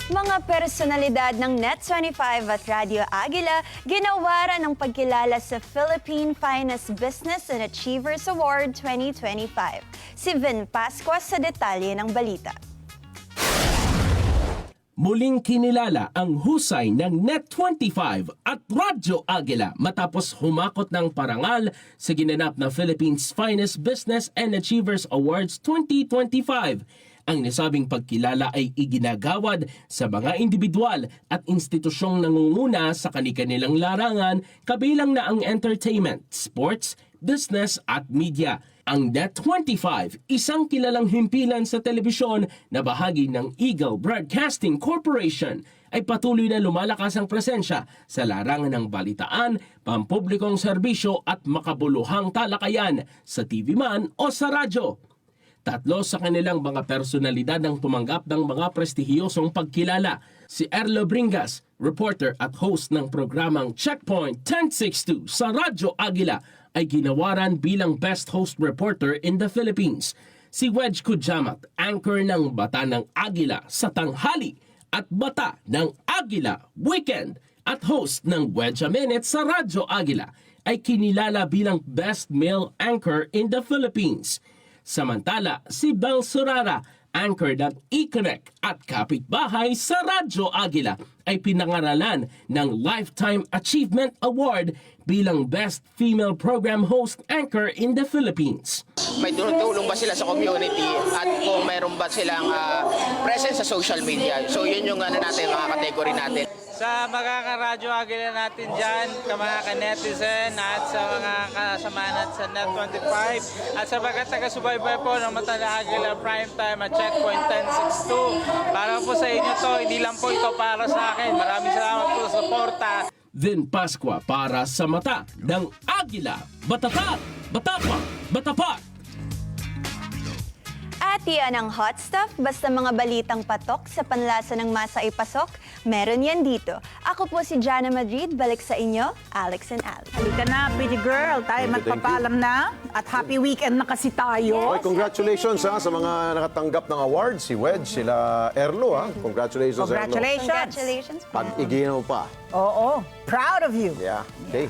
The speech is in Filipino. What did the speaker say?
Mga personalidad ng Net25 at Radio Aguila ginawaran ng pagkilala sa Philippine Finest Business and Achievers Award 2025. Si Vin Pascua sa detalye ng balita. Muling kinilala ang husay ng Net25 at Radyo Aguila matapos humakot ng parangal sa ginanap na Philippines Finest Business and Achievers Awards 2025. Ang nasabing pagkilala ay iginagawad sa mga individual at institusyong nangunguna sa kanilang larangan kabilang na ang entertainment, sports, business at media. Ang Net25, isang kilalang himpilan sa telebisyon na bahagi ng Eagle Broadcasting Corporation, ay patuloy na lumalakas ang presensya sa larangan ng balitaan, pampublikong serbisyo at makabuluhang talakayan sa TV man o sa radyo. Tatlo sa kanilang mga personalidad ang tumanggap ng mga prestihiyosong pagkilala. Si Erlo Bringas, reporter at host ng programang Checkpoint 1062 sa Radyo Aguila, ay ginawaran bilang Best Host Reporter in the Philippines. Si Wedge Kujamat, anchor ng Bata ng Aguila sa tanghali at Bata ng Aguila Weekend at host ng Wedge a Minute sa Radyo Aguila, ay kinilala bilang Best Male Anchor in the Philippines. Samantala, si Bel Surara, anchor ng E-Connect at kapitbahay sa Radyo Aguila, ay pinangaralan ng Lifetime Achievement Award bilang Best Female Program Host Anchor in the Philippines. May tulong ba sila sa community at kung mayroon ba silang presence sa social media. So yun yung natin, mga category natin. Sa mga ka-Radyo Aguila natin dyan, mga ka-netizen at sa mga kasama natin sa Net25 at sa mga taga-subaybay po ng Mata ng Aguila Primetime at Checkpoint 1062. Para po sa inyo to, hindi lang po ito para sa akin. Maraming salamat po sa suporta. Vin Pascua para sa Mata ng Aguila. Batapat! Batapa! Batapat! At yan ang hot stuff, basta mga balitang patok sa panlasa ng masa ipasok, meron yan dito. Ako po si Jana Madrid, balik sa inyo, Alex and Alex. Halika na, pretty girl. Tayo magpapaalam na. At happy weekend na kasi tayo. Oy, congratulations sa mga nakatanggap ng awards. Si Wedge, sila Erlo. Congratulations, Erlo. Congratulations. Congratulations po. Pag-iginaw pa. Oo, proud of you. Yeah, okay.